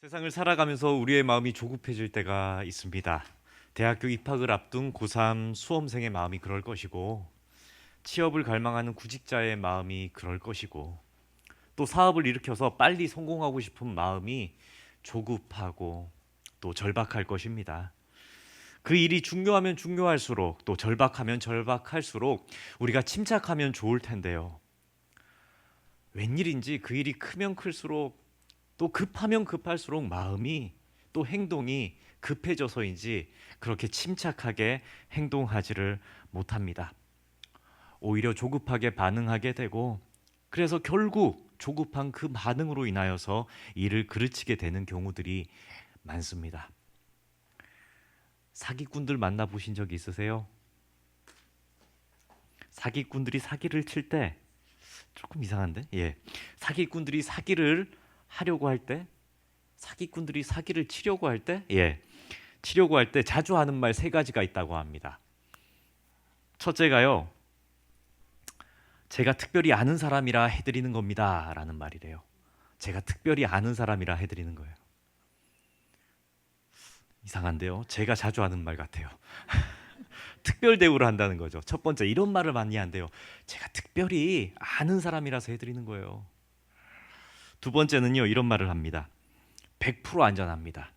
세상을 살아가면서 우리의 마음이 조급해질 때가 있습니다. 대학교 입학을 앞둔 고3 수험생의 마음이 그럴 것이고, 취업을 갈망하는 구직자의 마음이 그럴 것이고, 또 사업을 일으켜서 빨리 성공하고 싶은 마음이 조급하고 또 절박할 것입니다. 그 일이 중요하면 중요할수록 또 절박하면 절박할수록 우리가 침착하면 좋을 텐데요. 웬일인지 그 일이 크면 클수록 또 급하면 급할수록 마음이 또 행동이 급해져서인지 그렇게 침착하게 행동하지를 못합니다. 오히려 조급하게 반응하게 되고, 그래서 결국 조급한 그 반응으로 인하여서 일을 그르치게 되는 경우들이 많습니다. 사기꾼들 만나보신 적 있으세요? 사기꾼들이 사기를 칠 때 조금 이상한데? 사기꾼들이 사기를 하려고 할 때, 사기꾼들이 사기를 치려고 할 때, 치려고 할 때 자주 하는 말 세 가지가 있다고 합니다. 첫째가요, 제가 특별히 아는 사람이라 해드리는 겁니다 라는 말이래요. 제가 특별히 아는 사람이라 해드리는 거예요. 이상한데요? 제가 자주 하는 말 같아요. 특별 대우를 한다는 거죠. 첫 번째, 이런 말을 많이 한대요. 제가 특별히 아는 사람이라서 해드리는 거예요. 두 번째는요, 이런 말을 합니다. 100% 안전합니다.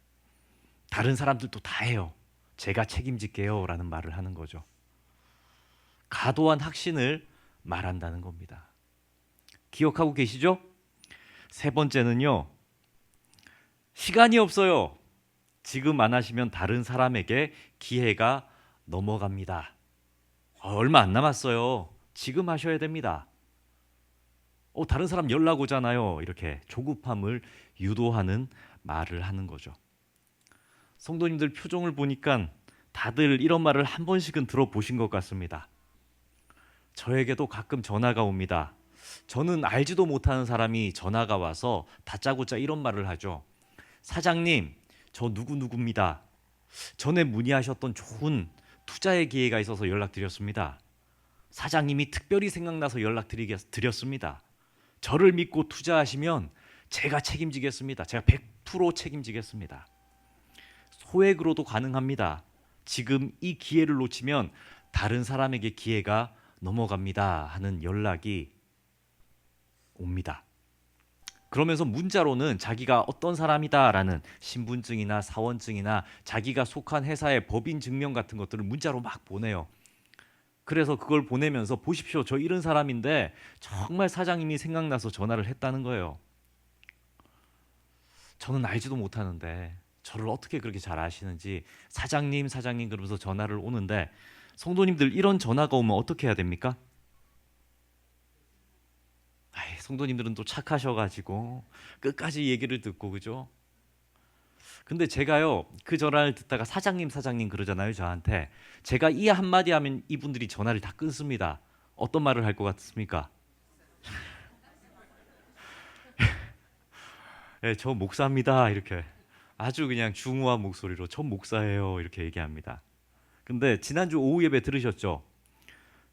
다른 사람들도 다 해요. 제가 책임질게요 라는 말을 하는 거죠. 과도한 확신을 말한다는 겁니다. 기억하고 계시죠? 세 번째는요, 시간이 없어요. 지금 안 하시면 다른 사람에게 기회가 넘어갑니다. 얼마 안 남았어요. 지금 하셔야 됩니다. 다른 사람 연락 오잖아요. 이렇게 조급함을 유도하는 말을 하는 거죠. 성도님들 표정을 보니까 다들 이런 말을 한 번씩은 들어보신 것 같습니다. 저에게도 가끔 전화가 옵니다. 저는 알지도 못하는 사람이 전화가 와서 다짜고짜 이런 말을 하죠. 사장님, 저 누구누구입니다. 전에 문의하셨던 좋은 투자의 기회가 있어서 연락드렸습니다. 사장님이 특별히 생각나서 연락드렸습니다. 저를 믿고 투자하시면 제가 책임지겠습니다. 제가 100% 책임지겠습니다. 소액으로도 가능합니다. 지금 이 기회를 놓치면 다른 사람에게 기회가 넘어갑니다 하는 연락이 옵니다. 그러면서 문자로는 자기가 어떤 사람이다라는 신분증이나 사원증이나 자기가 속한 회사의 법인 증명 같은 것들을 문자로 막 보내요. 그래서 그걸 보내면서 보십시오, 저 이런 사람인데 정말 사장님이 생각나서 전화를 했다는 거예요. 저는 알지도 못하는데 저를 어떻게 그렇게 잘 아시는지 사장님 그러면서 전화를 오는데, 성도님들 이런 전화가 오면 어떻게 해야 됩니까? 성도님들은 또 착하셔가지고 끝까지 얘기를 듣고, 그죠? 근데 제가요, 그 전화를 듣다가 사장님 그러잖아요 저한테. 제가 이 한마디 하면 이분들이 전화를 다 끊습니다. 어떤 말을 할 것 같습니까? 저 목사입니다 이렇게 아주 그냥 중후한 목소리로 저 목사예요 이렇게 얘기합니다. 근데 지난주 오후 예배 들으셨죠?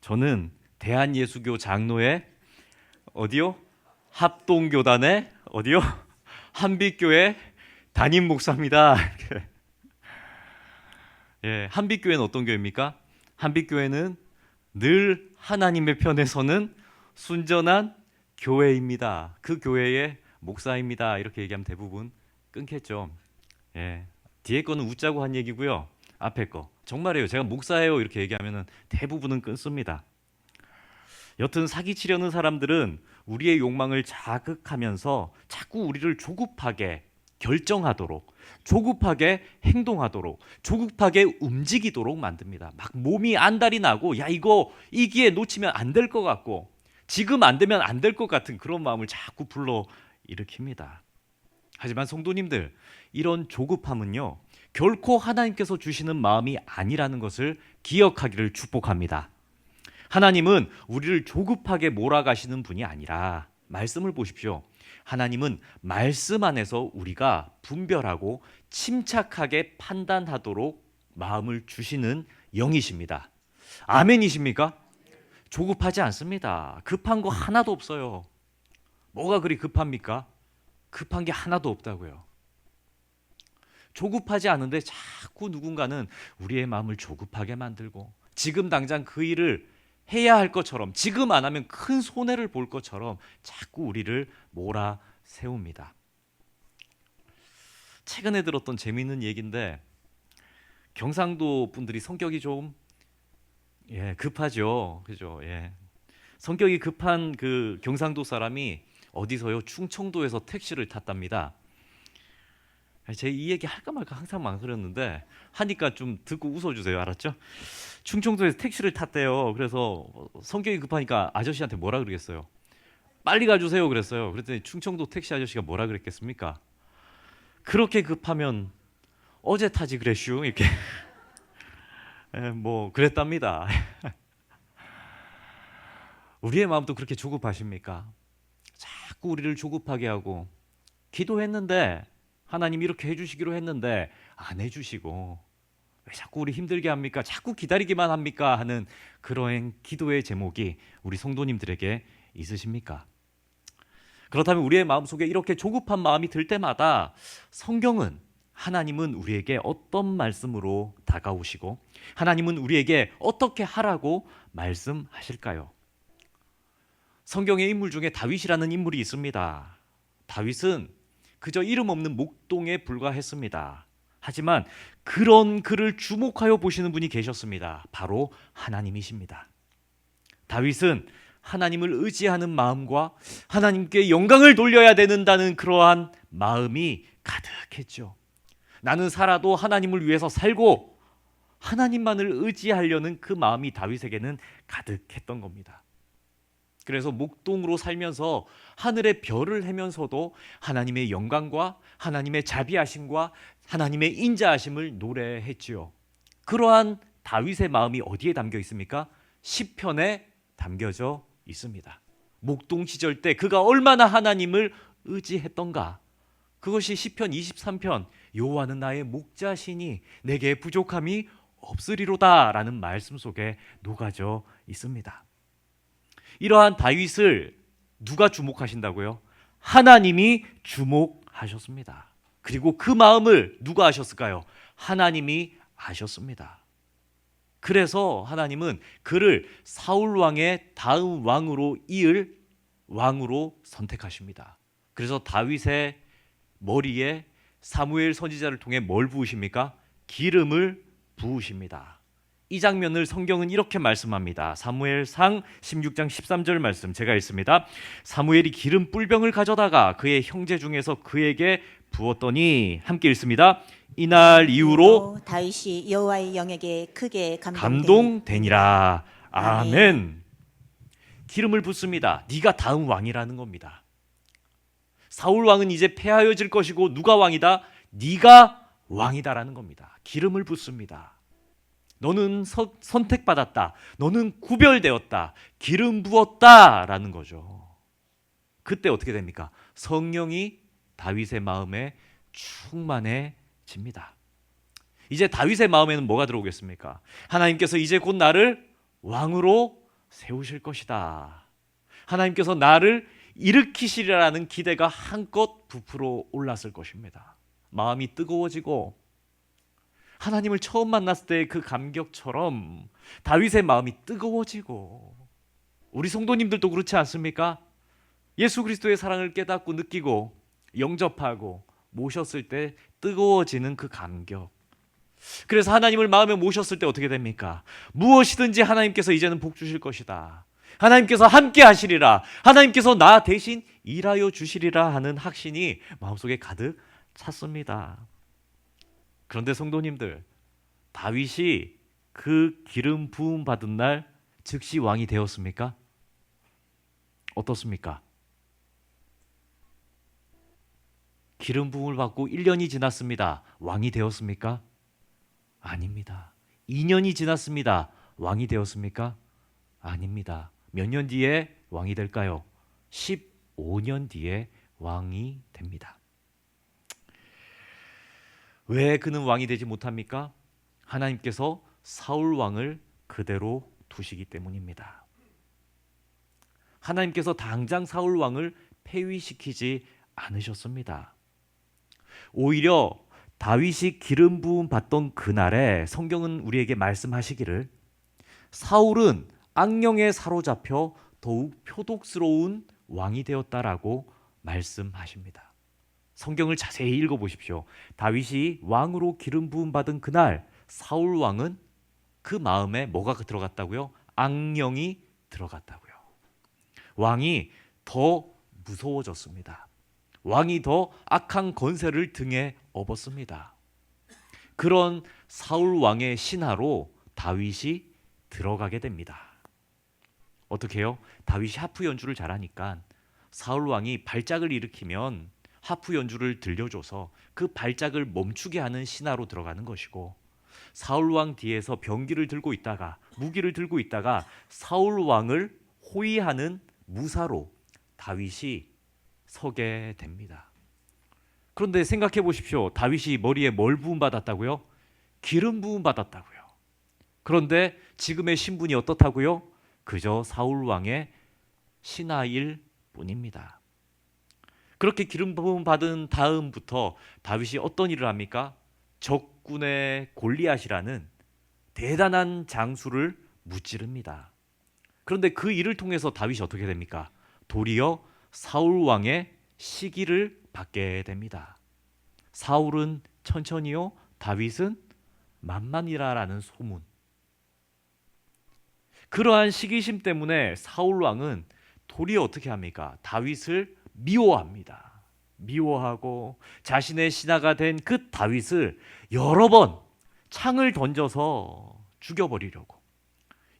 저는 대한예수교 장로의 어디요? 합동교단의 어디요? 한빛교회 담임 목사입니다. 한빛교회는 어떤 교회입니까? 한빛교회는 늘 하나님의 편에 서는 순전한 교회입니다. 그 교회의 목사입니다. 이렇게 얘기하면 대부분 끊겠죠. 뒤에 거는 웃자고 한 얘기고요. 앞에 거 정말이에요. 제가 목사예요 이렇게 얘기하면 대부분은 끊습니다. 여튼 사기치려는 사람들은 우리의 욕망을 자극하면서 자꾸 우리를 조급하게 결정하도록, 조급하게 행동하도록, 조급하게 움직이도록 만듭니다. 막 몸이 안달이 나고, 야 이거 이 기회 놓치면 안 될 것 같고, 지금 안 되면 안 될 것 같은 그런 마음을 자꾸 불러 일으킵니다. 하지만 성도님들, 이런 조급함은요, 결코 하나님께서 주시는 마음이 아니라는 것을 기억하기를 축복합니다. 하나님은 우리를 조급하게 몰아가시는 분이 아니라, 말씀을 보십시오. 하나님은 말씀 안에서 우리가 분별하고 침착하게 판단하도록 마음을 주시는 영이십니다. 아멘이십니까? 조급하지 않습니다. 급한 거 하나도 없어요. 뭐가 그리 급합니까? 급한 게 하나도 없다고요. 조급하지 않은데 자꾸 누군가는 우리의 마음을 조급하게 만들고 지금 당장 그 일을 해야 할 것처럼, 지금 안 하면 큰 손해를 볼 것처럼 자꾸 우리를 몰아세웁니다. 최근에 들었던 재미있는 얘기인데, 경상도 분들이 성격이 좀 급하죠. 그죠? 성격이 급한 그 경상도 사람이 어디서요? 충청도에서 택시를 탔답니다. 제 이 얘기 할까 말까 항상 망설였는데 하니까 좀 듣고 웃어주세요. 알았죠? 충청도에서 택시를 탔대요. 그래서 성격이 급하니까 아저씨한테 뭐라 그러겠어요? 빨리 가주세요 그랬어요. 그랬더니 충청도 택시 아저씨가 뭐라 그랬겠습니까? 그렇게 급하면 어제 타지 그랬슈 이렇게 뭐 그랬답니다. 우리의 마음도 그렇게 조급하십니까? 자꾸 우리를 조급하게 하고, 기도했는데 하나님 이렇게 해주시기로 했는데 안 해주시고, 왜 자꾸 우리 힘들게 합니까? 자꾸 기다리기만 합니까? 하는 그러한 기도의 제목이 우리 성도님들에게 있으십니까? 그렇다면 우리의 마음속에 이렇게 조급한 마음이 들 때마다 성경은, 하나님은 우리에게 어떤 말씀으로 다가오시고 하나님은 우리에게 어떻게 하라고 말씀하실까요? 성경의 인물 중에 다윗이라는 인물이 있습니다. 다윗은 그저 이름 없는 목동에 불과했습니다. 하지만 그런 그를 주목하여 보시는 분이 계셨습니다. 바로 하나님이십니다. 다윗은 하나님을 의지하는 마음과 하나님께 영광을 돌려야 된다는 그러한 마음이 가득했죠. 나는 살아도 하나님을 위해서 살고 하나님만을 의지하려는 그 마음이 다윗에게는 가득했던 겁니다. 그래서 목동으로 살면서 하늘의 별을 헤면서도 하나님의 영광과 하나님의 자비하심과 하나님의 인자하심을 노래했지요. 그러한 다윗의 마음이 어디에 담겨 있습니까? 시편에 담겨져 있습니다. 목동 시절 때 그가 얼마나 하나님을 의지했던가. 그것이 시편 23편, 여호와는 나의 목자시니 내게 부족함이 없으리로다 라는 말씀 속에 녹아져 있습니다. 이러한 다윗을 누가 주목하신다고요? 하나님이 주목하셨습니다. 그리고 그 마음을 누가 아셨을까요? 하나님이 아셨습니다. 그래서 하나님은 그를 사울 왕의 다음 왕으로 이을 왕으로 선택하십니다. 그래서 다윗의 머리에 사무엘 선지자를 통해 뭘 부으십니까? 기름을 부으십니다. 이 장면을 성경은 이렇게 말씀합니다. 사무엘상 16장 13절 말씀 제가 읽습니다. 사무엘이 기름 뿔병을 가져다가 그의 형제 중에서 그에게 부었더니, 함께 읽습니다. 이날 이후로 다윗이 여호와의 영에게 크게 감동되니라. 아멘. 기름을 붓습니다. 네가 다음 왕이라는 겁니다. 사울 왕은 이제 폐하여질 것이고 누가 왕이다? 네가 왕이다라는 겁니다. 기름을 붓습니다. 너는 선택받았다. 너는 구별되었다. 기름 부었다라는 거죠. 그때 어떻게 됩니까? 성령이 다윗의 마음에 충만해집니다. 이제 다윗의 마음에는 뭐가 들어오겠습니까? 하나님께서 이제 곧 나를 왕으로 세우실 것이다. 하나님께서 나를 일으키시리라는 기대가 한껏 부풀어 올랐을 것입니다. 마음이 뜨거워지고, 하나님을 처음 만났을 때의 그 감격처럼 다윗의 마음이 뜨거워지고, 우리 성도님들도 그렇지 않습니까? 예수 그리스도의 사랑을 깨닫고 느끼고 영접하고 모셨을 때 뜨거워지는 그 감격. 그래서 하나님을 마음에 모셨을 때 어떻게 됩니까? 무엇이든지 하나님께서 이제는 복 주실 것이다. 하나님께서 함께 하시리라. 하나님께서 나 대신 일하여 주시리라 하는 확신이 마음속에 가득 찼습니다. 그런데 성도님들, 다윗이 그 기름 부음 받은 날 즉시 왕이 되었습니까? 어떻습니까? 기름 부음을 받고 1년이 지났습니다. 왕이 되었습니까? 아닙니다. 2년이 지났습니다. 왕이 되었습니까? 아닙니다. 몇 년 뒤에 왕이 될까요? 15년 뒤에 왕이 됩니다. 왜 그는 왕이 되지 못합니까? 하나님께서 사울 왕을 그대로 두시기 때문입니다. 하나님께서 당장 사울 왕을 폐위시키지 않으셨습니다. 오히려 다윗이 기름 부음 받던 그날에 성경은 우리에게 말씀하시기를 사울은 악령에 사로잡혀 더욱 표독스러운 왕이 되었다라고 말씀하십니다. 성경을 자세히 읽어보십시오. 다윗이 왕으로 기름 부음 받은 그날 사울 왕은 그 마음에 뭐가 들어갔다고요? 악령이 들어갔다고요. 왕이 더 무서워졌습니다. 왕이 더 악한 권세를 등에 업었습니다. 그런 사울 왕의 신하로 다윗이 들어가게 됩니다. 어떻게 해요? 다윗이 하프 연주를 잘하니까 사울 왕이 발작을 일으키면 하프 연주를 들려줘서 그 발작을 멈추게 하는 신하로 들어가는 것이고, 사울 왕 뒤에서 병기를 들고 있다가 무기를 들고 있다가 사울 왕을 호위하는 무사로 다윗이 서게 됩니다. 그런데 생각해 보십시오. 다윗이 머리에 뭘 부음 받았다고요? 기름 부음 받았다고요. 그런데 지금의 신분이 어떻다고요? 그저 사울 왕의 신하일 뿐입니다. 그렇게 기름 부음 받은 다음부터 다윗이 어떤 일을 합니까? 적군의 골리앗이라는 대단한 장수를 무찌릅니다. 그런데 그 일을 통해서 다윗이 어떻게 됩니까? 도리어 사울 왕의 시기를 받게 됩니다. 사울은 천천히요, 다윗은 만만이라라는 소문. 그러한 시기심 때문에 사울 왕은 도리어 어떻게 합니까? 다윗을 미워합니다. 미워하고 자신의 신하가 된 그 다윗을 여러 번 창을 던져서 죽여버리려고,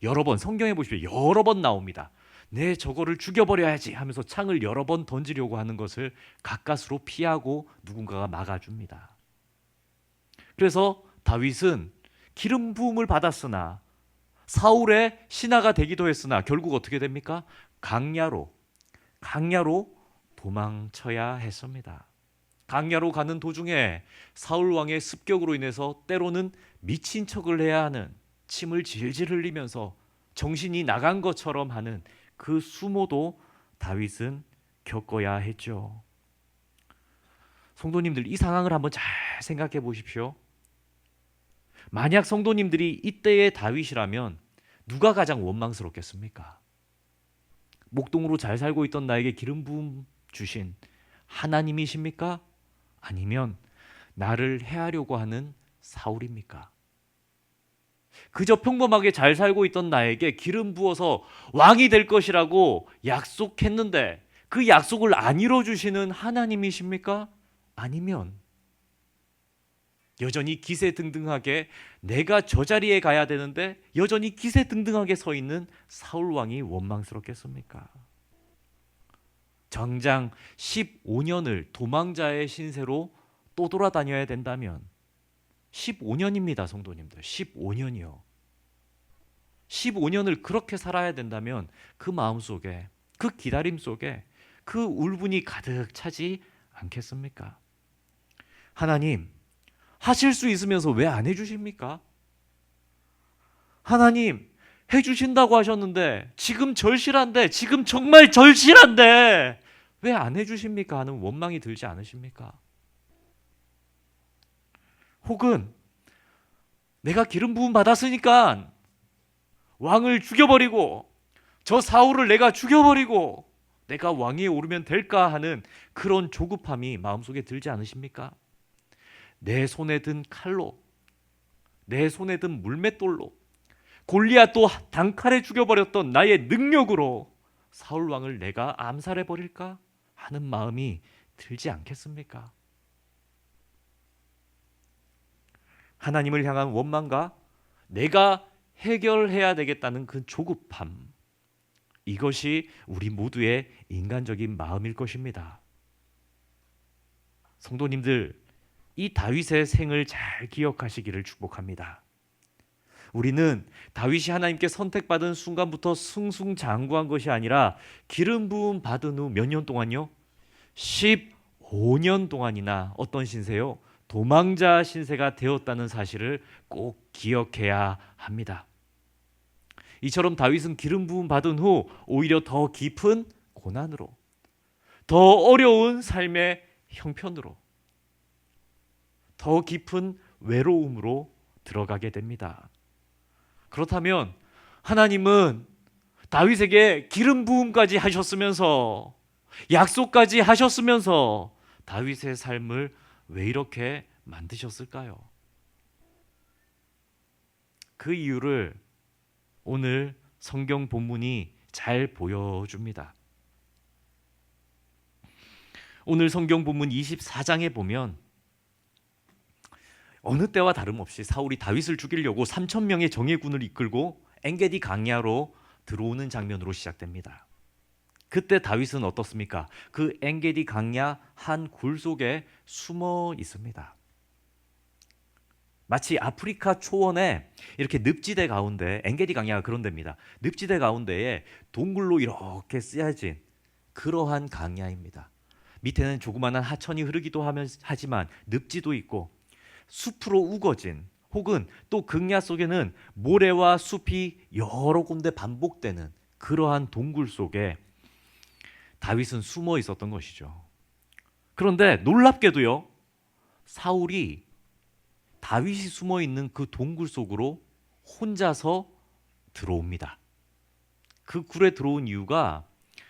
여러 번, 성경에 보시면 여러 번 나옵니다. 내 저거를 죽여버려야지 하면서 창을 여러 번 던지려고 하는 것을 가까스로 피하고 누군가가 막아줍니다. 그래서 다윗은 기름 부음을 받았으나 사울의 신하가 되기도 했으나 결국 어떻게 됩니까? 강야로 도망쳐야 했습니다. 강야로 가는 도중에 사울 왕의 습격으로 인해서 때로는 미친 척을 해야 하는, 침을 질질 흘리면서 정신이 나간 것처럼 하는 그 수모도 다윗은 겪어야 했죠. 성도님들, 이 상황을 한번 잘 생각해 보십시오. 만약 성도님들이 이때의 다윗이라면 누가 가장 원망스럽겠습니까? 목동으로 잘 살고 있던 나에게 기름 부음 주신 하나님이십니까? 아니면 나를 해하려고 하는 사울입니까? 그저 평범하게 잘 살고 있던 나에게 기름 부어서 왕이 될 것이라고 약속했는데 그 약속을 안 이뤄주시는 하나님이십니까? 아니면 여전히 기세등등하게 내가 저 자리에 가야 되는데 여전히 기세등등하게 서 있는 사울 왕이 원망스럽겠습니까? 정장 15년을 도망자의 신세로 또 돌아다녀야 된다면 15년입니다, 성도님들. 15년이요. 15년을 그렇게 살아야 된다면 그 마음속에, 그 기다림 속에 그 울분이 가득 차지 않겠습니까? 하나님, 하실 수 있으면서 왜 안 해주십니까? 하나님, 해주신다고 하셨는데 지금 절실한데, 지금 정말 절실한데 왜 안 해주십니까? 하는 원망이 들지 않으십니까? 혹은 내가 기름 부음 받았으니까 왕을 죽여버리고 저 사울을 내가 죽여버리고 내가 왕위에 오르면 될까 하는 그런 조급함이 마음속에 들지 않으십니까? 내 손에 든 칼로, 내 손에 든 물맷돌로 골리앗도 단칼에 죽여버렸던 나의 능력으로 사울 왕을 내가 암살해버릴까 하는 마음이 들지 않겠습니까? 하나님을 향한 원망과 내가 해결해야 되겠다는 그 조급함, 이것이 우리 모두의 인간적인 마음일 것입니다. 성도님들, 이 다윗의 생을 잘 기억하시기를 축복합니다. 우리는 다윗이 하나님께 선택받은 순간부터 승승장구한 것이 아니라 기름 부음 받은 후 몇 년 동안요? 15년 동안이나 어떤 신세요? 도망자 신세가 되었다는 사실을 꼭 기억해야 합니다. 이처럼 다윗은 기름 부음 받은 후 오히려 더 깊은 고난으로, 더 어려운 삶의 형편으로, 더 깊은 외로움으로 들어가게 됩니다. 그렇다면 하나님은 다윗에게 기름 부음까지 하셨으면서 약속까지 하셨으면서 다윗의 삶을 왜 이렇게 만드셨을까요? 그 이유를 오늘 성경 본문이 잘 보여줍니다. 오늘 성경 본문 24장에 보면 어느 때와 다름없이 사울이 다윗을 죽이려고 3천 명의 정예군을 이끌고 엔게디 강야로 들어오는 장면으로 시작됩니다. 그때 다윗은 어떻습니까? 그 엔게디 강야 한 굴 속에 숨어 있습니다. 마치 아프리카 초원에 이렇게 늪지대 가운데, 엔게디 강야가 그런 데입니다. 늪지대 가운데에 동굴로 이렇게 쓰여진 그러한 강야입니다. 밑에는 조그마한 하천이 흐르기도 하지만 늪지도 있고 숲으로 우거진, 혹은 또 극야 속에는 모래와 숲이 여러 군데 반복되는 그러한 동굴 속에 다윗은 숨어 있었던 것이죠. 그런데 놀랍게도요, 사울이 다윗이 숨어 있는 그 동굴 속으로 혼자서 들어옵니다. 그 굴에 들어온 이유가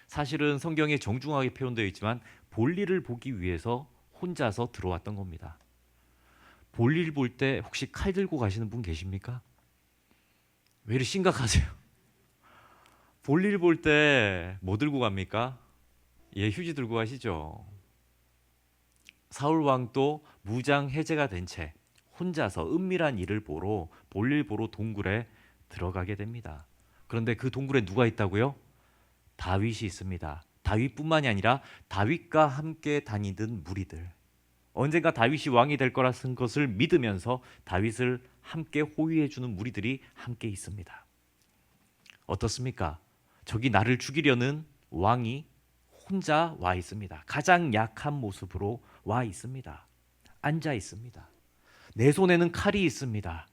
사실은 성경에 정중하게 표현되어 있지만 볼일을 보기 위해서 혼자서 들어왔던 겁니다. 볼일 볼 때 혹시 칼 들고 가시는 분 계십니까? 왜 이렇게 심각하세요? 볼일 볼 때 뭐 들고 갑니까? 예, 휴지 들고 가시죠. 사울 왕도 무장 해제가 된 채 혼자서 은밀한 일을 보러, 볼일 보러 동굴에 들어가게 됩니다. 그런데 그 동굴에 누가 있다고요? 다윗이 있습니다. 다윗뿐만이 아니라 다윗과 함께 다니던 무리들, 언젠가 다윗이 왕이 될 거라는 것을 믿으면서 다윗을 함께 호위해 주는 무리들이 함께 있습니다. 어떻습니까? 저기 나를 죽이려는 왕이 혼자 와 있습니다. 가장 약한 모습으로 와 있습니다. 앉아 있습니다. 내 손에는 칼이 있습니다.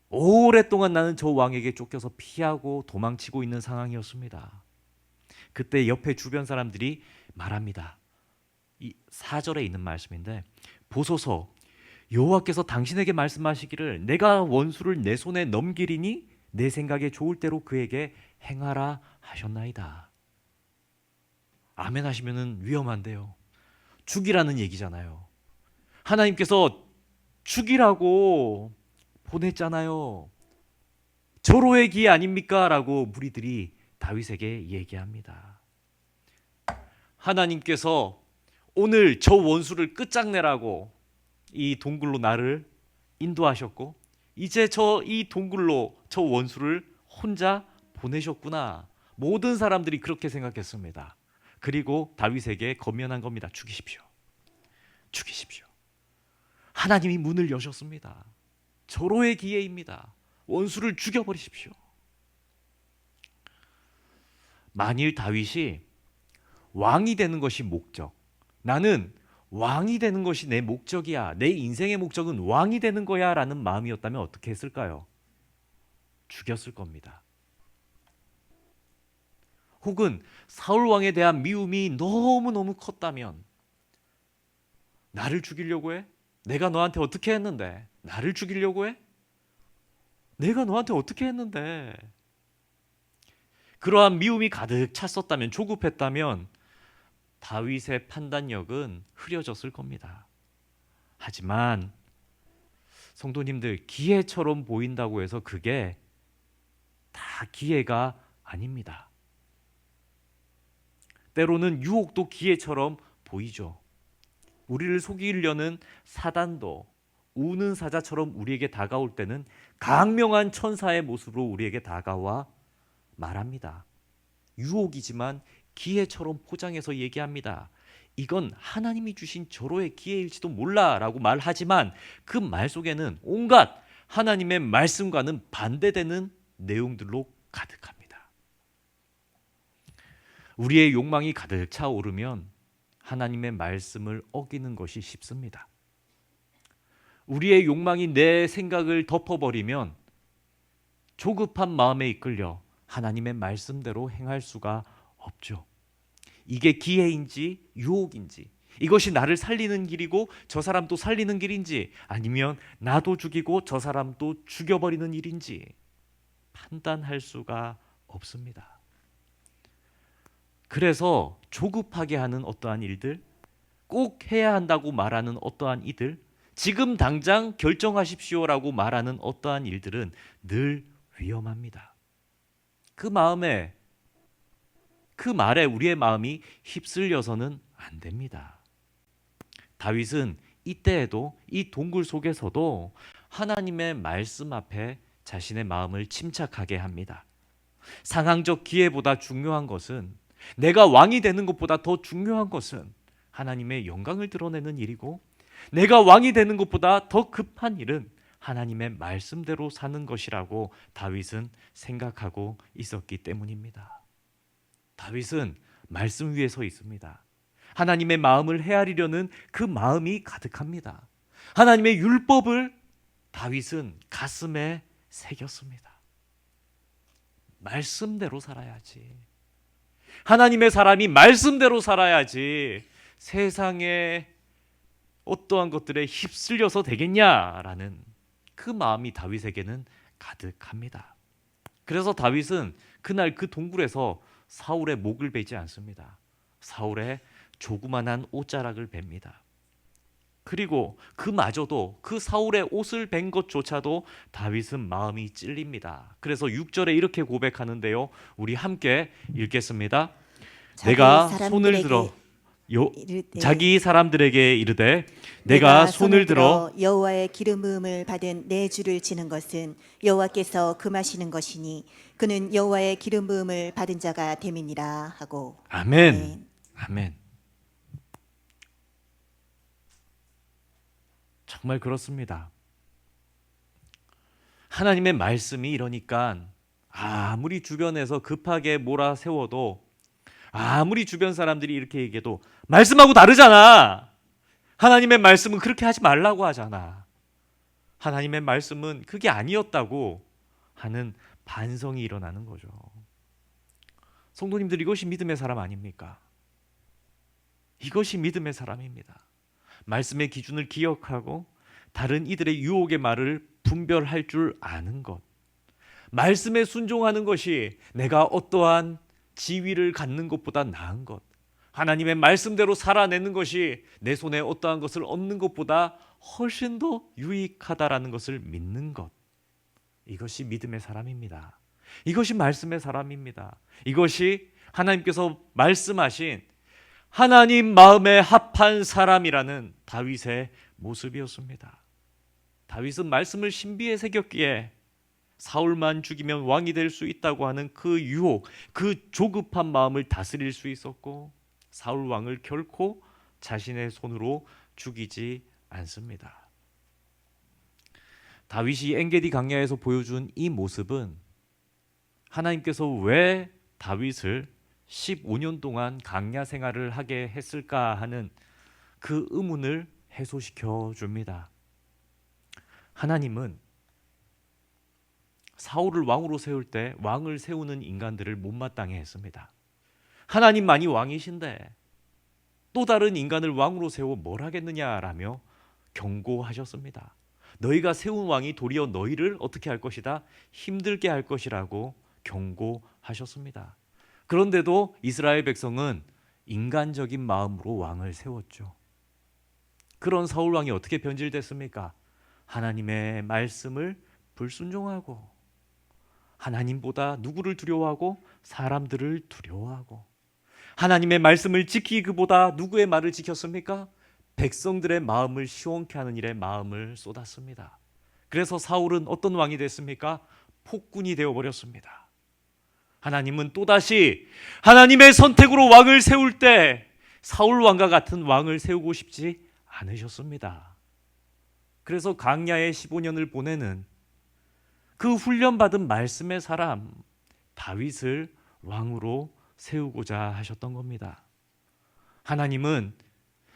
오랫동안 나는 저 왕에게 쫓겨서 피하고 도망치고 있는 상황이었습니다. 그때 옆에 주변 사람들이 말합니다. 이 4절에 있는 말씀인데, 보소서, 여호와께서 당신에게 말씀하시기를 내가 원수를 내 손에 넘기리니 내 생각에 좋을 대로 그에게 행하라 하셨나이다. 아멘 하시면은 위험한데요. 죽이라는 얘기잖아요. 하나님께서 죽이라고 보냈잖아요. 절호의 기회 아닙니까? 라고 무리들이 다윗에게 얘기합니다. 하나님께서 오늘 저 원수를 끝장내라고 이 동굴로 나를 인도하셨고, 이제 이 동굴로 저 원수를 혼자 보내셨구나. 모든 사람들이 그렇게 생각했습니다. 그리고 다윗에게 권면한 겁니다. 죽이십시오. 죽이십시오. 하나님이 문을 여셨습니다. 절호의 기회입니다. 원수를 죽여버리십시오. 만일 다윗이 왕이 되는 것이 목적, 나는 왕이 되는 것이 내 목적이야, 내 인생의 목적은 왕이 되는 거야 라는 마음이었다면 어떻게 했을까요? 죽였을 겁니다. 혹은 사울 왕에 대한 미움이 너무너무 컸다면, 나를 죽이려고 해? 내가 너한테 어떻게 했는데? 나를 죽이려고 해? 내가 너한테 어떻게 했는데? 그러한 미움이 가득 찼었다면, 조급했다면 다윗의 판단력은 흐려졌을 겁니다. 하지만 성도님들, 기회처럼 보인다고 해서 그게 다 기회가 아닙니다. 때로는 유혹도 기회처럼 보이죠. 우리를 속이려는 사단도 우는 사자처럼 우리에게 다가올 때는 강명한 천사의 모습으로 우리에게 다가와 말합니다. 유혹이지만 기회처럼 포장해서 얘기합니다. 이건 하나님이 주신 절호의 기회일지도 몰라 라고 말하지만 그 말 속에는 온갖 하나님의 말씀과는 반대되는 내용들로 가득합니다. 우리의 욕망이 가득 차오르면 하나님의 말씀을 어기는 것이 쉽습니다. 우리의 욕망이 내 생각을 덮어버리면 조급한 마음에 이끌려 하나님의 말씀대로 행할 수가 없죠. 이게 기회인지 유혹인지, 이것이 나를 살리는 길이고 저 사람도 살리는 길인지, 아니면 나도 죽이고 저 사람도 죽여버리는 일인지 판단할 수가 없습니다. 그래서 조급하게 하는 어떠한 일들, 꼭 해야 한다고 말하는 어떠한 이들, 지금 당장 결정하십시오라고 말하는 어떠한 일들은 늘 위험합니다. 그 말에 우리의 마음이 휩쓸려서는 안 됩니다. 다윗은 이때에도, 이 동굴 속에서도 하나님의 말씀 앞에 자신의 마음을 침착하게 합니다. 상황적 기회보다 중요한 것은, 내가 왕이 되는 것보다 더 중요한 것은 하나님의 영광을 드러내는 일이고, 내가 왕이 되는 것보다 더 급한 일은 하나님의 말씀대로 사는 것이라고 다윗은 생각하고 있었기 때문입니다. 다윗은 말씀 위에 서 있습니다. 하나님의 마음을 헤아리려는 그 마음이 가득합니다. 하나님의 율법을 다윗은 가슴에 새겼습니다. 말씀대로 살아야지. 하나님의 사람이 말씀대로 살아야지 세상에 어떠한 것들에 휩쓸려서 되겠냐라는 그 마음이 다윗에게는 가득합니다. 그래서 다윗은 그날 그 동굴에서 사울의 목을 베지 않습니다. 사울의 조그만한 옷자락을 뱁니다. 그리고 그마저도, 그 사울의 옷을 벤 것조차도 다윗은 마음이 찔립니다. 그래서 6절에 이렇게 고백하는데요, 우리 함께 읽겠습니다. 내가 손을 들어 자기 사람들에게 이르되 내가 손을 들어 여호와의 기름 부음을 받은 내 주를 치는 것은 여호와께서 금하시는 것이니 그는 여호와의 기름 부음을 받은 자가 됨이니라 하고. 아멘. 아멘. 정말 그렇습니다. 하나님의 말씀이 이러니까 아무리 주변에서 급하게 몰아세워도, 아무리 주변 사람들이 이렇게 얘기해도 말씀하고 다르잖아. 하나님의 말씀은 그렇게 하지 말라고 하잖아. 하나님의 말씀은 그게 아니었다고 하는 반성이 일어나는 거죠. 성도님들, 이것이 믿음의 사람 아닙니까? 이것이 믿음의 사람입니다. 말씀의 기준을 기억하고 다른 이들의 유혹의 말을 분별할 줄 아는 것, 말씀에 순종하는 것이 내가 어떠한 지위를 갖는 것보다 나은 것, 하나님의 말씀대로 살아내는 것이 내 손에 어떠한 것을 얻는 것보다 훨씬 더 유익하다라는 것을 믿는 것, 이것이 믿음의 사람입니다. 이것이 말씀의 사람입니다. 이것이 하나님께서 말씀하신 하나님 마음에 합한 사람이라는 다윗의 모습이었습니다. 다윗은 말씀을 신비에 새겼기에 사울만 죽이면 왕이 될 수 있다고 하는 그 유혹, 그 조급한 마음을 다스릴 수 있었고, 사울 왕을 결코 자신의 손으로 죽이지 않습니다. 다윗이 엔게디 광야에서 보여준 이 모습은 하나님께서 왜 다윗을 15년 동안 광야 생활을 하게 했을까 하는 그 의문을 해소시켜 줍니다. 하나님은 사울을 왕으로 세울 때 왕을 세우는 인간들을 못마땅해 했습니다. 하나님만이 왕이신데 또 다른 인간을 왕으로 세워 뭘 하겠느냐라며 경고하셨습니다. 너희가 세운 왕이 도리어 너희를 어떻게 할 것이다? 힘들게 할 것이라고 경고하셨습니다. 그런데도 이스라엘 백성은 인간적인 마음으로 왕을 세웠죠. 그런 사울 왕이 어떻게 변질됐습니까? 하나님의 말씀을 불순종하고, 하나님보다 누구를 두려워하고? 사람들을 두려워하고, 하나님의 말씀을 지키기보다 누구의 말을 지켰습니까? 백성들의 마음을 시원케 하는 일에 마음을 쏟았습니다. 그래서 사울은 어떤 왕이 됐습니까? 폭군이 되어버렸습니다. 하나님은 또다시 하나님의 선택으로 왕을 세울 때 사울 왕과 같은 왕을 세우고 싶지 않으셨습니다. 그래서 광야의 15년을 보내는 그 훈련받은 말씀의 사람 다윗을 왕으로 세우고자 하셨던 겁니다. 하나님은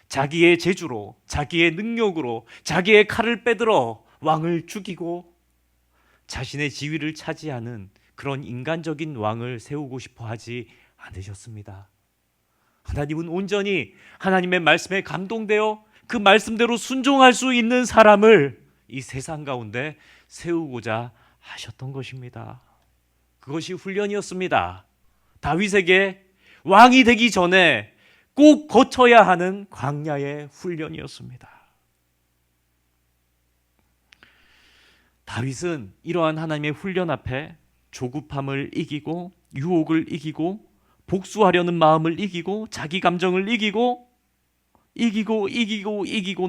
자기의 재주로, 자기의 능력으로, 자기의 칼을 빼들어 왕을 죽이고 자신의 지위를 차지하는 그런 인간적인 왕을 세우고 싶어 하지 않으셨습니다. 하나님은 온전히 하나님의 말씀에 감동되어 그 말씀대로 순종할 수 있는 사람을 이 세상 가운데 세우고자 하셨던 것입니다. 그것이 훈련이었습니다. 다윗에게 왕이 되기 전에 꼭 거쳐야 하는 광야의 훈련이었습니다. 다윗은 이러한 하나님의 훈련 앞에 조급함을 이기고 유혹을 이기고 복수하려는 마음을 이기고 자기 감정을 이기고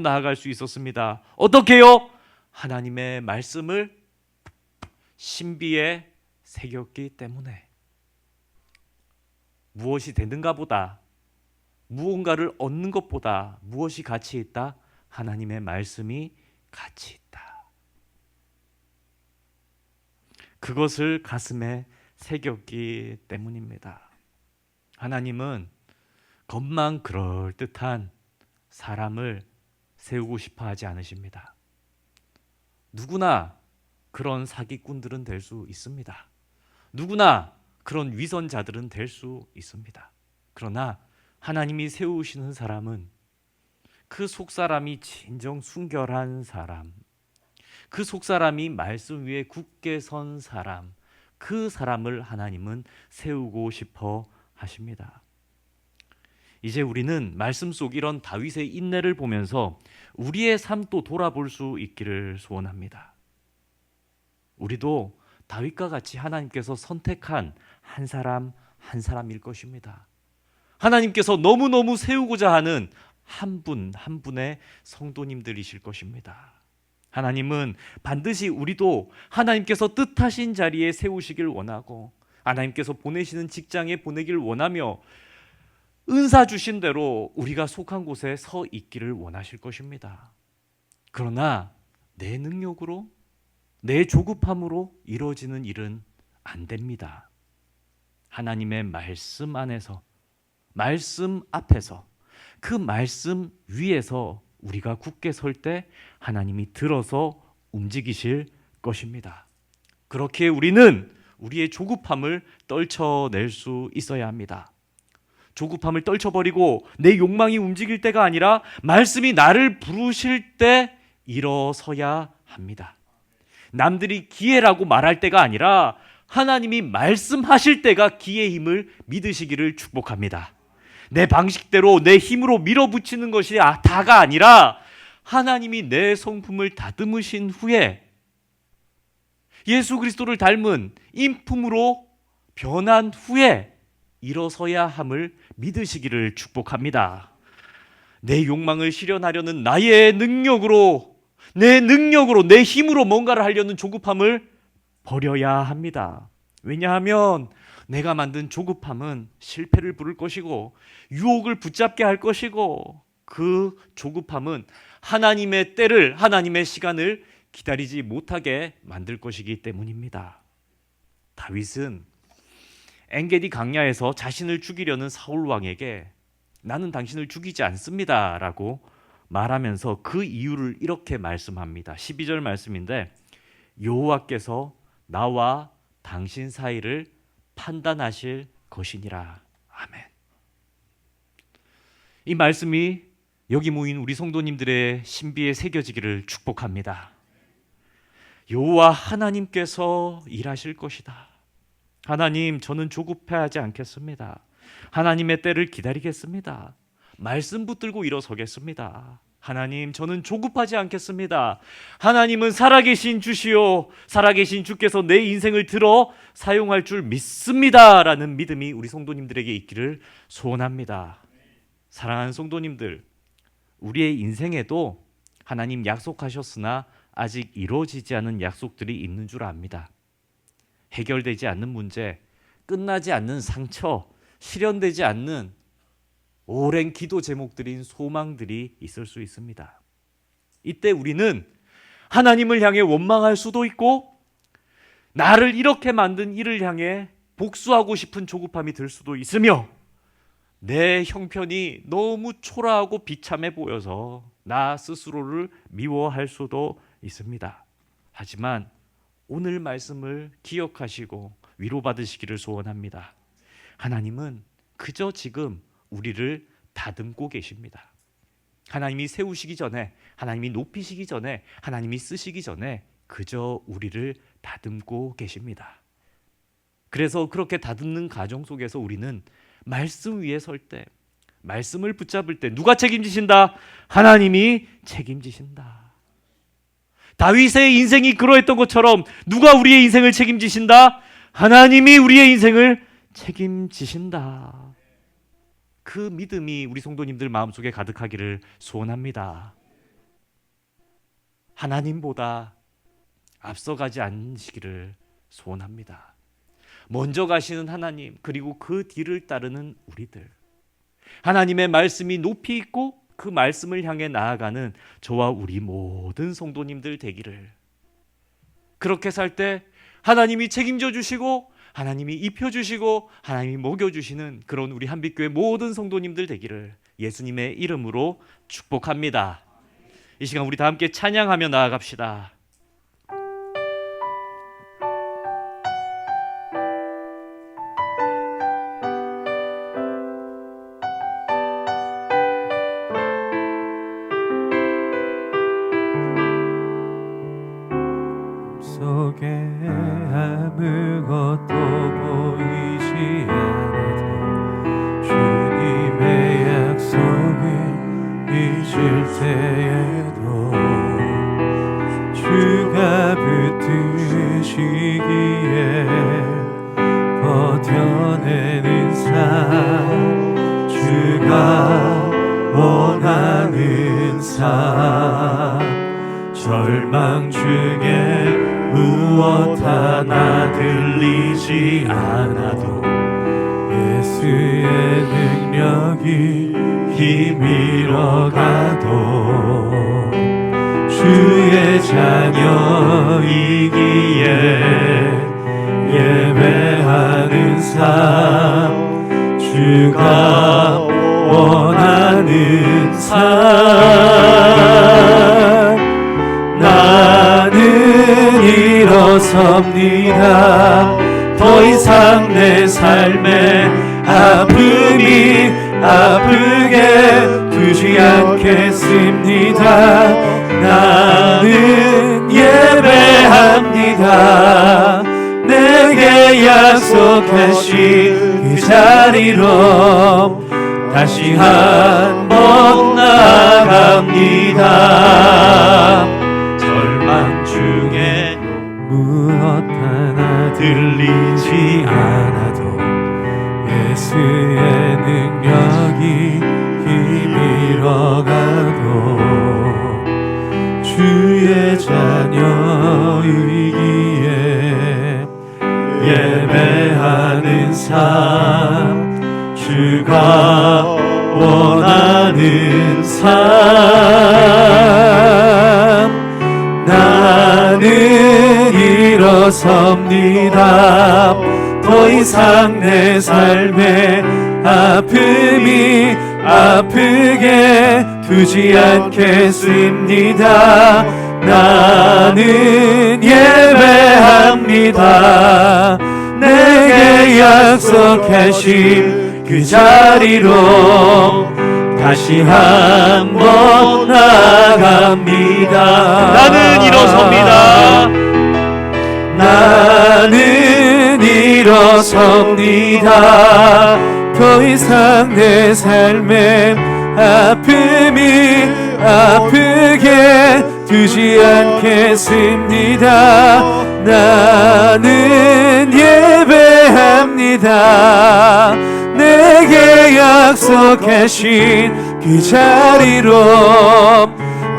나아갈 수 있었습니다. 어떻게요? 하나님의 말씀을 신비에 새겼기 때문에. 무엇이 되는가 보다, 무언가를 얻는 것보다 무엇이 가치 있다? 하나님의 말씀이 가치 있다. 그것을 가슴에 새겼기 때문입니다. 하나님은 겉만 그럴듯한 사람을 세우고 싶어 하지 않으십니다. 누구나 그런 사기꾼들은 될 수 있습니다. 누구나 그런 위선자들은 될 수 있습니다. 그러나 하나님이 세우시는 사람은 그 속사람이 진정 순결한 사람, 그 속사람이 말씀 위에 굳게 선 사람, 그 사람을 하나님은 세우고 싶어 하십니다. 이제 우리는 말씀 속 이런 다윗의 인내를 보면서 우리의 삶도 돌아볼 수 있기를 소원합니다. 우리도 다윗과 같이 하나님께서 선택한 한 사람 한 사람일 것입니다. 하나님께서 너무너무 세우고자 하는 한 분 한 분의 성도님들이실 것입니다. 하나님은 반드시 우리도 하나님께서 뜻하신 자리에 세우시길 원하고 하나님께서 보내시는 직장에 보내길 원하며 은사 주신 대로 우리가 속한 곳에 서 있기를 원하실 것입니다. 그러나 내 능력으로, 내 조급함으로 이루어지는 일은 안 됩니다. 하나님의 말씀 안에서, 말씀 앞에서, 그 말씀 위에서 우리가 굳게 설 때 하나님이 들어서 움직이실 것입니다. 그렇게 우리는 우리의 조급함을 떨쳐낼 수 있어야 합니다. 조급함을 떨쳐버리고 내 욕망이 움직일 때가 아니라 말씀이 나를 부르실 때 일어서야 합니다. 남들이 기회라고 말할 때가 아니라 하나님이 말씀하실 때가 기회의 힘을 믿으시기를 축복합니다. 내 방식대로 내 힘으로 밀어붙이는 것이 다가 아니라 하나님이 내 성품을 다듬으신 후에 예수 그리스도를 닮은 인품으로 변한 후에 일어서야 함을 믿으시기를 축복합니다. 내 욕망을 실현하려는 나의 능력으로, 내 힘으로 뭔가를 하려는 조급함을 버려야 합니다. 왜냐하면 내가 만든 조급함은 실패를 부를 것이고 유혹을 붙잡게 할 것이고 그 조급함은 하나님의 때를, 하나님의 시간을 기다리지 못하게 만들 것이기 때문입니다. 다윗은 엔게디 강야에서 자신을 죽이려는 사울 왕에게 나는 당신을 죽이지 않습니다 라고 말하면서 그 이유를 이렇게 말씀합니다. 12절 말씀인데 여호와께서 나와 당신 사이를 판단하실 것이니라. 아멘. 이 말씀이 여기 모인 우리 성도님들의 신비에 새겨지기를 축복합니다. 여호와 하나님께서 일하실 것이다. 하나님, 저는 조급해하지 않겠습니다. 하나님의 때를 기다리겠습니다. 말씀 붙들고 일어서겠습니다. 하나님, 저는 조급하지 않겠습니다. 하나님은 살아계신 주시오. 살아계신 주께서 내 인생을 들어 사용할 줄 믿습니다. 라는 믿음이 우리 성도님들에게 있기를 소원합니다. 사랑하는 성도님들, 우리의 인생에도 하나님 약속하셨으나 아직 이루어지지 않은 약속들이 있는 줄 압니다. 해결되지 않는 문제, 끝나지 않는 상처, 실현되지 않는 오랜 기도 제목들인 소망들이 있을 수 있습니다. 이때 우리는 하나님을 향해 원망할 수도 있고 나를 이렇게 만든 이를 향해 복수하고 싶은 조급함이 들 수도 있으며 내 형편이 너무 초라하고 비참해 보여서 나 스스로를 미워할 수도 있습니다. 하지만 오늘 말씀을 기억하시고 위로받으시기를 소원합니다. 하나님은 그저 지금 우리를 다듬고 계십니다. 하나님이 세우시기 전에, 하나님이 높이시기 전에, 하나님이 쓰시기 전에 그저 우리를 다듬고 계십니다. 그래서 그렇게 다듬는 과정 속에서 우리는 말씀 위에 설 때, 말씀을 붙잡을 때 누가 책임지신다? 하나님이 책임지신다. 다윗의 인생이 그러했던 것처럼 누가 우리의 인생을 책임지신다? 하나님이 우리의 인생을 책임지신다. 그 믿음이 우리 성도님들 마음속에 가득하기를 소원합니다. 하나님보다 앞서가지 않으시기를 소원합니다. 먼저 가시는 하나님, 그리고 그 뒤를 따르는 우리들, 하나님의 말씀이 높이 있고 그 말씀을 향해 나아가는 저와 우리 모든 성도님들 되기를. 그렇게 살 때 하나님이 책임져 주시고 하나님이 입혀주시고 하나님이 먹여주시는 그런 우리 한빛교회 모든 성도님들 되기를 예수님의 이름으로 축복합니다. 이 시간 우리 다 함께 찬양하며 나아갑시다. 속에 아무것도 보이지 않아도 주님의 약속을 잊을 때에도 주가 붙드시기에 버텨내는 삶, 주가 원하는 삶, 절망 중에 무엇 하나 들리지 않아도 예수의 능력이 힘이러 가도 주의 자녀이기에 예배하는 삶, 주가 원하는 삶, 나는 일어섭니다. 더 이상 내 삶에 아픔이 아프게 두지 않겠습니다. 나는 예배합니다. 내게 약속하신 그 자리로 다시 한번 나아갑니다. 절망 중에 무엇 하나 들리지 않아도 예수의 능력이 힘이러 가도 주의 자녀이기에 예배하는 삶, 주가 원하는 삶, 나는 일어섭니다. 더 이상 내 삶에 아픔이 아프게 두지 않겠습니다. 나는 예배합니다. 내게 약속하신 그 자리로 다시 한번 나아갑니다. 나는 일어섭니다. 나는 일어섭니다. 더 이상 내 삶에 아픔이 아프게 두지 않겠습니다. 나는 예배합니다. 내게 약속하신 그 자리로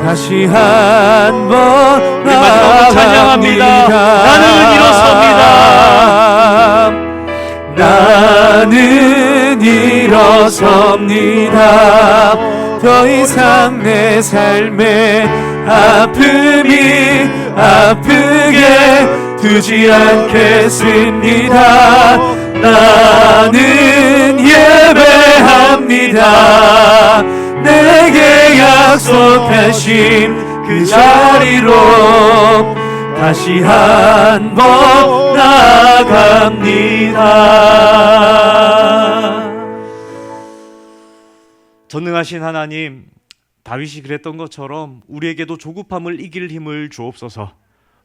다시 한번 찬양합니다. 나는 일어섭니다. 나는 일어섭니다. 더 이상 내 삶에 아픔이 아프게 두지 않겠습니다. 나는 예배합니다. 내게 약속하신 그 자리로 다시 한번 나아갑니다. 전능하신 하나님, 다윗이 그랬던 것처럼 우리에게도 조급함을 이길 힘을 주옵소서.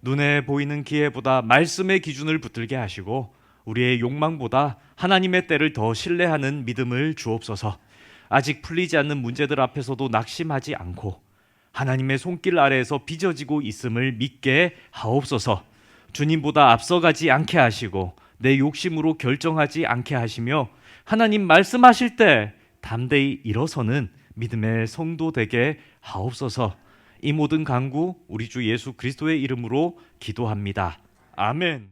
눈에 보이는 기회보다 말씀의 기준을 붙들게 하시고 우리의 욕망보다 하나님의 때를 더 신뢰하는 믿음을 주옵소서. 아직 풀리지 않는 문제들 앞에서도 낙심하지 않고 하나님의 손길 아래에서 빚어지고 있음을 믿게 하옵소서. 주님보다 앞서가지 않게 하시고 내 욕심으로 결정하지 않게 하시며 하나님 말씀하실 때 담대히 일어서는 믿음의 성도 되게 하옵소서. 이 모든 간구 우리 주 예수 그리스도의 이름으로 기도합니다. 아멘.